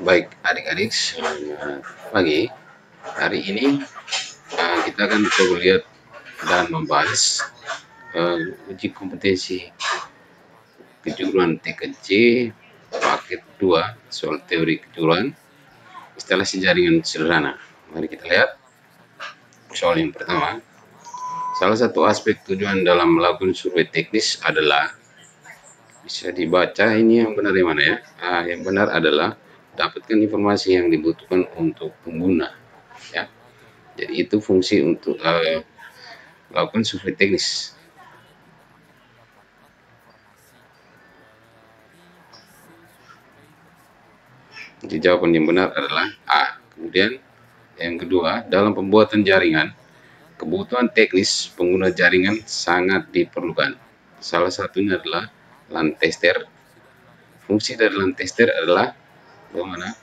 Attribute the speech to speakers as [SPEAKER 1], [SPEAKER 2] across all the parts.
[SPEAKER 1] Baik adik-adik, selamat pagi. Hari ini kita akan coba lihat dan membahas uji kompetensi kejuruan TKJ paket 2 soal teori kejuruan instalasi jaringan sederhana. Mari kita lihat soal yang pertama. Salah satu aspek tujuan dalam melakukan survei teknis adalah, bisa dibaca ini yang benar yang mana ya? Yang benar adalah dapatkan informasi yang dibutuhkan untuk pengguna, ya. Jadi itu fungsi untuk melakukan survei teknis. Jadi jawaban yang benar adalah A. Kemudian yang kedua, dalam pembuatan jaringan, kebutuhan teknis pengguna jaringan sangat diperlukan. Salah satunya adalah LAN tester. Fungsi dari LAN tester adalah bagaimana?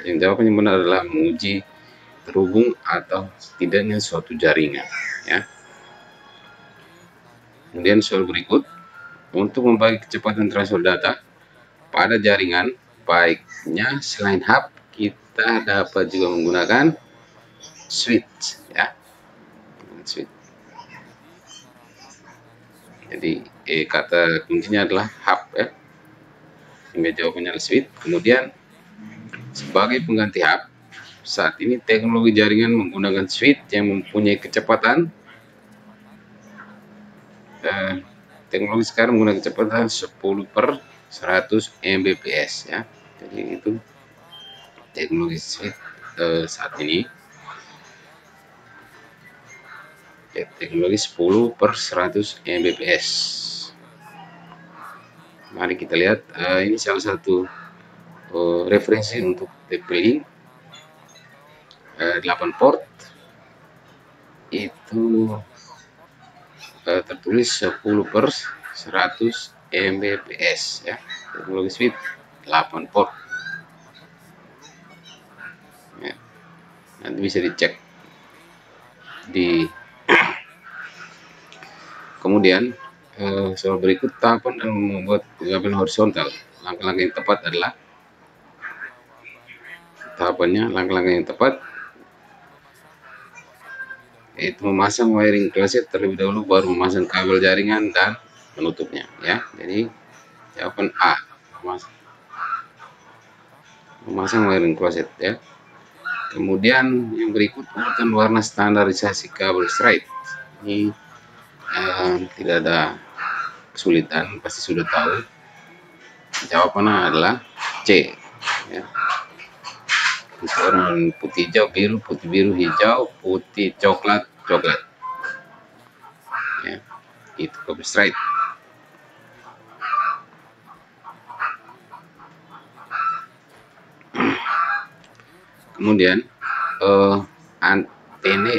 [SPEAKER 1] Yang jawaban yang benar adalah menguji terhubung atau tidaknya suatu jaringan, ya. Kemudian soal berikut, untuk membagi kecepatan transfer data pada jaringan, baiknya selain hub kita dapat juga menggunakan switch, ya. Switch. Jadi kata kuncinya adalah hub, ya. Sehingga jawabannya adalah switch. Kemudian sebagai pengganti hub, saat ini teknologi jaringan menggunakan switch yang mempunyai kecepatan teknologi sekarang menggunakan kecepatan 10/100 Mbps, ya. Jadi itu teknologi switch saat ini, ya, teknologi 10/100 Mbps. Mari kita lihat, ini salah satu referensi untuk TP-Link 8 port itu tertulis 10/100 Mbps, ya. Teknologi switch 8 port, ya. Nanti bisa dicek di kemudian soal berikut, tahapan dalam membuat kabel horizontal. Langkah-langkah yang tepat adalah langkah-langkah yang tepat yaitu memasang wiring kloset terlebih dahulu, baru memasang kabel jaringan dan menutupnya, ya. Jadi jawaban A, memasang wiring kloset, ya. Kemudian yang berikut, urutan warna standarisasi kabel straight. Ini tidak ada kesulitan, pasti sudah tahu. Jawabannya adalah C, ya. Warna putih hijau biru, putih biru hijau, putih coklat coklat, ya. Itu kabel straight. Kemudian antena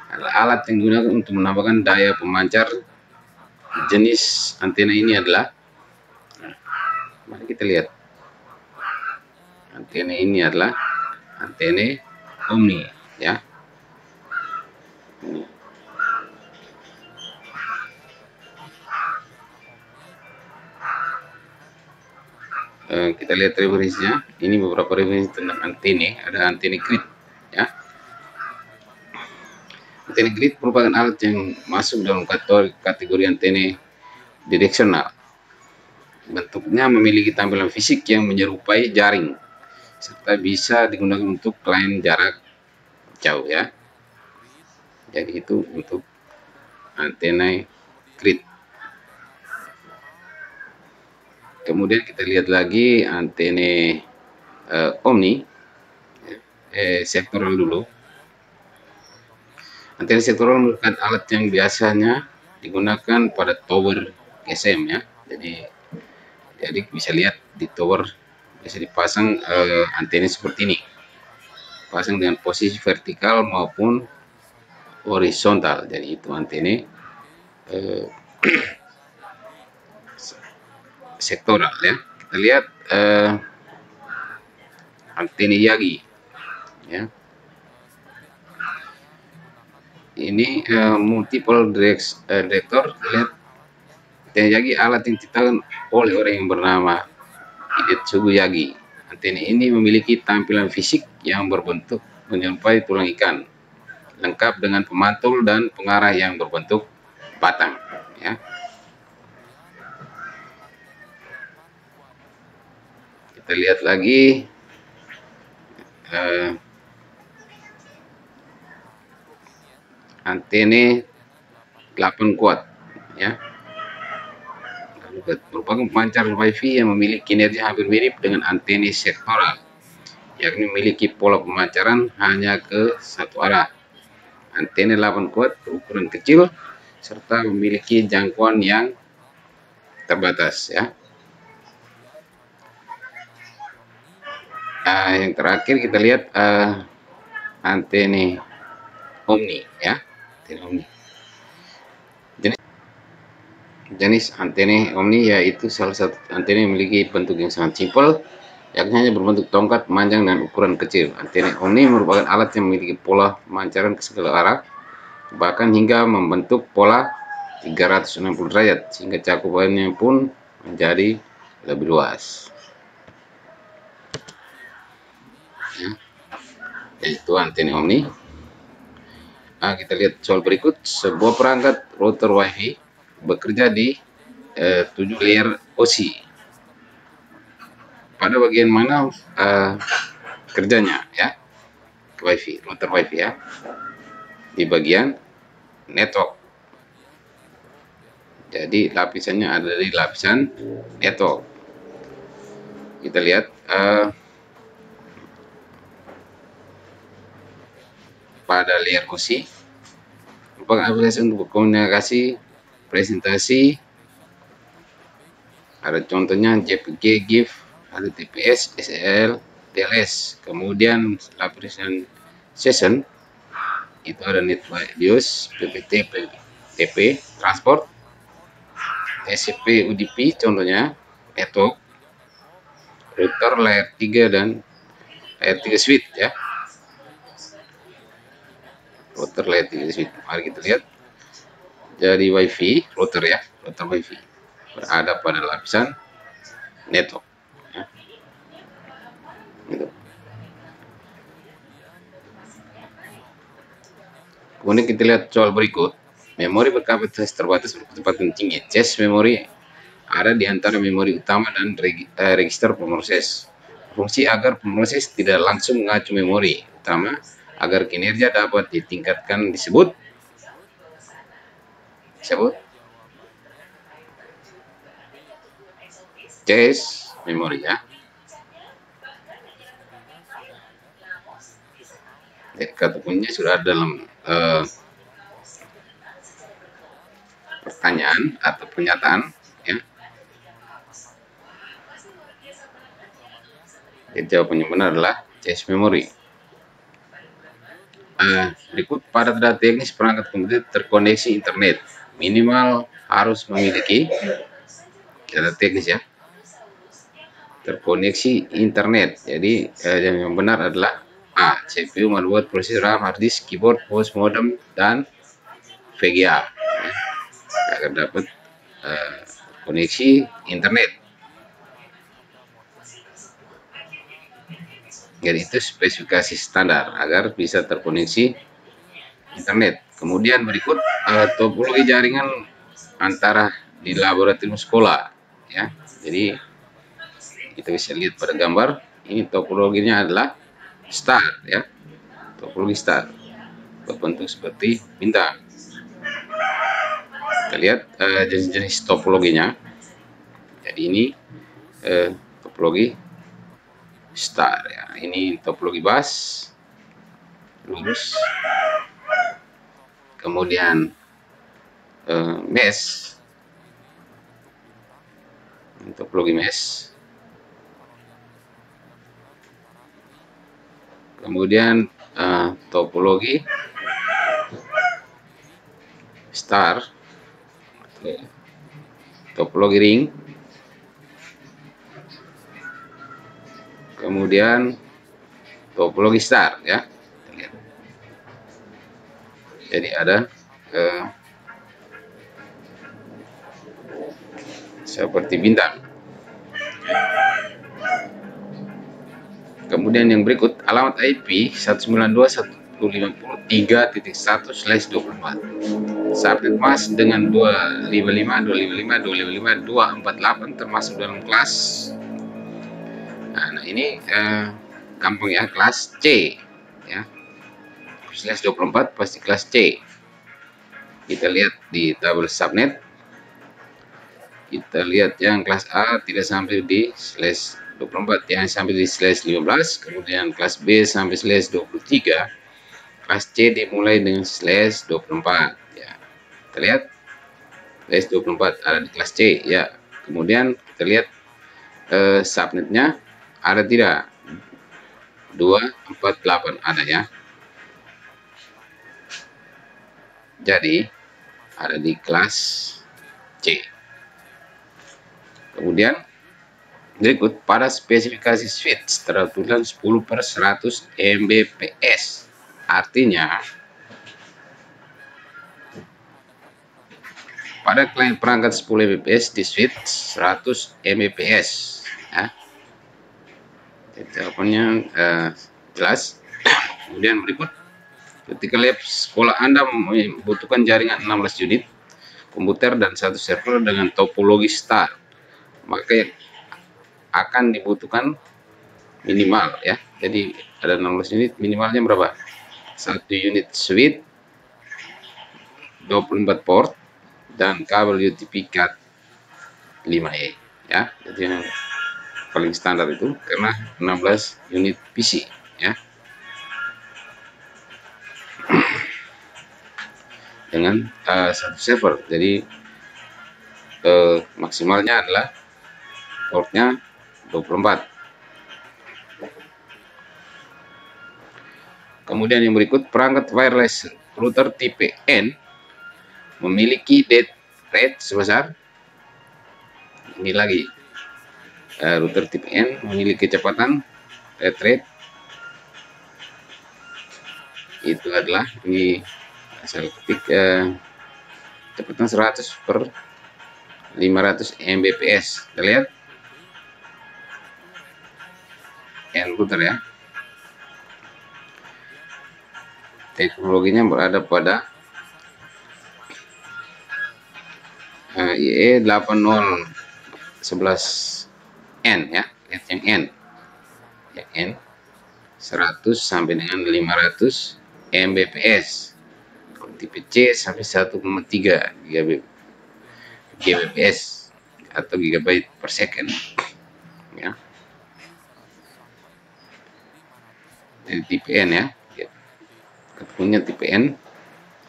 [SPEAKER 1] adalah alat yang digunakan untuk menambahkan daya pemancar. Jenis antena ini adalah, mari kita lihat, antena ini adalah antena Omni, ya. Kita lihat referensinya. Ini beberapa referensi tentang antena. Ada antena grid, ya. Antena grid merupakan alat yang masuk dalam kategori antena direksional. Bentuknya memiliki tampilan fisik yang menyerupai jaring, serta bisa digunakan untuk klien jarak jauh, ya. Jadi itu untuk antena grid. Kemudian kita lihat lagi antena Omni, sektoral dulu. Antena sektoral merupakan alat yang biasanya digunakan pada tower GSM, ya. Jadi bisa lihat di tower bisa dipasang antena seperti ini, pasang dengan posisi vertikal maupun horizontal. Jadi itu antena sektoral, ya. Kita lihat antena Yagi, ya. Ini multiple director. Lihat, antena Yagi alat yang diciptakan oleh orang yang bernama Hidetsugu Yagi. Antena ini memiliki tampilan fisik yang berbentuk menyerupai tulang ikan, lengkap dengan pemantul dan pengarah yang berbentuk batang. Ya. Kita lihat lagi antena 8 kuat, ya. Merupakan pemancar Wi-Fi yang memiliki kinerja hampir mirip dengan antena sektoral, yakni memiliki pola pemancaran hanya ke satu arah. Antena 8 kuat berukuran kecil serta memiliki jangkauan yang terbatas, ya. Yang terakhir kita lihat antena Omni, ya. Antena Omni. Jenis antena Omni yaitu salah satu antena yang memiliki bentuk yang sangat simpel, yakni hanya berbentuk tongkat panjang dan ukuran kecil. Antena Omni merupakan alat yang memiliki pola pemancaran ke segala arah, bahkan hingga membentuk pola 360 derajat, sehingga cakupannya pun menjadi lebih luas. Ya, yaitu antena Omni. Kita lihat soal berikut. Sebuah perangkat router Wi-Fi bekerja di 7 layer OSI. Pada bagian mana kerjanya, ya? Wi-Fi, router Wi-Fi, ya. Di bagian network. Jadi lapisannya ada di lapisan network. Kita lihat pada layer OSI merupakan aplikasi untuk berkomunikasi, presentasi. Ada contohnya JPG, GIF, ada TPS, SL, TLS. Kemudian lapisan session itu ada network BIOS, PPT, TP, transport, TCP, UDP, contohnya network, router layer 3 dan layer 3 switch, ya. Router layer 3 switch. Mari kita lihat. Jadi Wi-Fi, router, ya, router Wi-Fi berada pada lapisan network, ya. Gitu. Kemudian kita lihat soal berikut. Memori berkapasitas terbatas berkecepatan tinggi. Cache memori ada di antara memori utama dan register pemroses. Fungsi agar pemroses tidak langsung mengacu memori utama agar kinerja dapat ditingkatkan disebut cache memori, ya. Kata kuncinya sudah ada dalam pertanyaan atau pernyataan, ya. Jadi jawabannya benar adalah cache memory. Berikut pada data teknis perangkat komputer terkoneksi internet, minimal harus memiliki data teknis, ya, terkoneksi internet. Jadi yang benar adalah A. CPU, motherboard, prosesor, RAM, hard disk, keyboard, host, modem, dan VGA, ya, agar dapat koneksi internet. Jadi itu spesifikasi standar agar bisa terkoneksi internet. Kemudian berikut topologi jaringan antara di laboratorium sekolah, ya. Jadi kita bisa lihat pada gambar ini topologinya adalah star, ya, topologi star berbentuk seperti bintang. Kita lihat jenis-jenis topologinya. Jadi ini topologi star, ya. Ini topologi bus lurus, kemudian mesh, topologi mesh, kemudian topologi star, topologi ring, kemudian topologi star, ya. Jadi ada seperti bintang. Kemudian yang berikut alamat IP 192.150.3.1/24. Subnet mask dengan 255.255.255.248 termasuk dalam kelas. Nah ini gampang ya, kelas C ya. /24 pasti kelas C. Kita lihat di tabel subnet. Kita lihat yang kelas A tidak sampai di /24, yang sampai di /15, kemudian kelas B sampai /23, kelas C dimulai dengan /24 ya. Kita lihat /24 ada di kelas C ya. Kemudian kita lihat subnetnya ada tidak, 248 ada ya. Jadi ada di kelas C. Kemudian berikut pada spesifikasi switch tertulis 10/100 Mbps. Artinya pada klien perangkat 10 Mbps di switch 100 Mbps ya. Jawabannya jelas. Kemudian berikut, ketika lab sekolah Anda membutuhkan jaringan 16 unit komputer dan 1 server dengan topologi star, maka akan dibutuhkan minimal ya. Jadi ada 16 unit, minimalnya berapa? 1 unit switch, 24 port, dan kabel UTP Cat 5E ya. Jadi yang paling standar itu karena 16 unit PC ya. Dengan 1 server. Jadi maksimalnya adalah portnya 24. Kemudian yang berikut, perangkat wireless router tipe N memiliki data rate sebesar, ini lagi router tipe N memiliki kecepatan data rate itu adalah, ini saya ketik kecepatan 100/500 Mbps. Kita lihat N router ya. Teknologinya berada pada IE 8011N ya. Lihat yang N ya, N 100 sampai dengan 500 Mbps. Tipe C sampai 1,3 Gbps atau gigabyte per second ya. Jadi tipe N ya, punya tipe N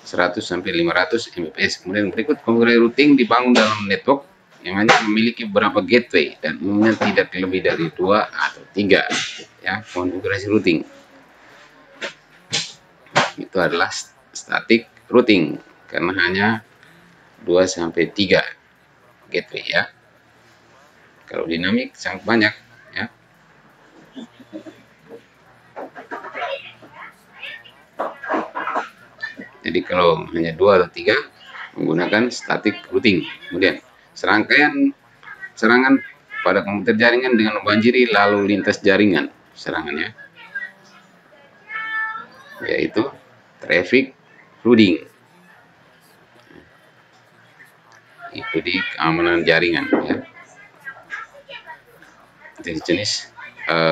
[SPEAKER 1] 100 sampai 500 Mbps. Kemudian berikut, konfigurasi routing dibangun dalam network yang hanya memiliki beberapa gateway dan umumnya tidak lebih dari 2 atau 3 ya. Konfigurasi routing itu adalah static routing karena hanya 2 sampai 3 gateway ya. Kalau dinamik sangat banyak ya. Jadi kalau hanya 2 atau 3 menggunakan static routing. Kemudian serangan pada komputer jaringan dengan membanjiri lalu lintas jaringan serangannya, yaitu traffic flooding. Itu di keamanan jaringan ya. Jenis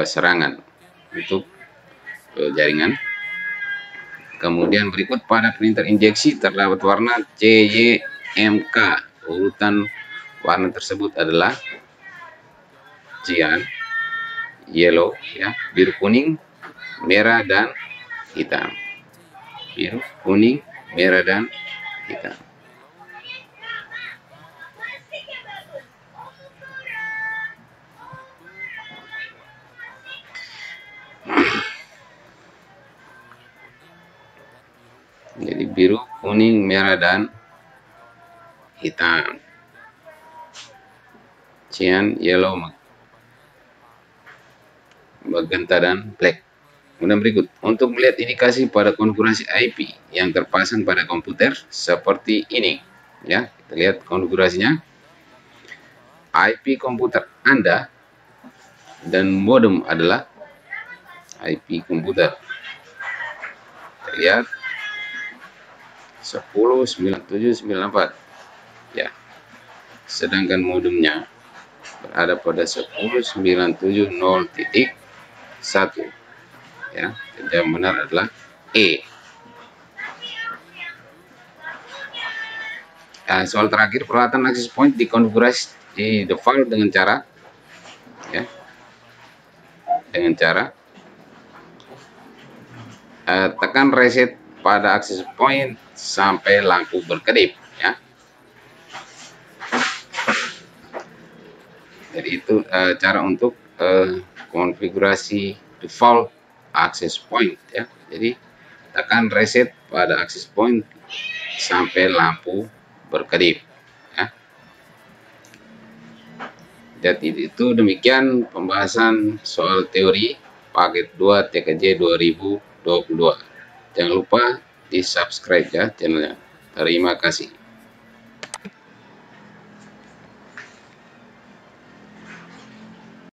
[SPEAKER 1] serangan untuk jaringan. Kemudian berikut, pada printer injeksi terdapat warna CYMK. Urutan warna tersebut adalah cyan, yellow ya, biru, kuning, merah, dan hitam. Biru, kuning, merah, dan hitam. Jadi biru, kuning, merah, dan hitam. Cyan, yellow, magenta, dan black. Kemudian berikut, untuk melihat indikasi pada konfigurasi IP yang terpasang pada komputer seperti ini ya. Kita lihat konfigurasinya. IP komputer Anda dan modem adalah IP komputer. Terlihat 10.97.94 ya. Sedangkan modemnya berada pada 10.970.1 ya. Yang benar adalah E. Soal terakhir, peralatan access point dikonfigurasi di default dengan cara ya, tekan reset pada access point sampai lampu berkedip ya. Jadi itu cara untuk konfigurasi default access point ya. Jadi tekan reset pada access point sampai lampu berkedip ya. Jadi itu demikian pembahasan soal teori paket 2 TKJ 2022. Jangan lupa di subscribe ya channelnya. Terima kasih.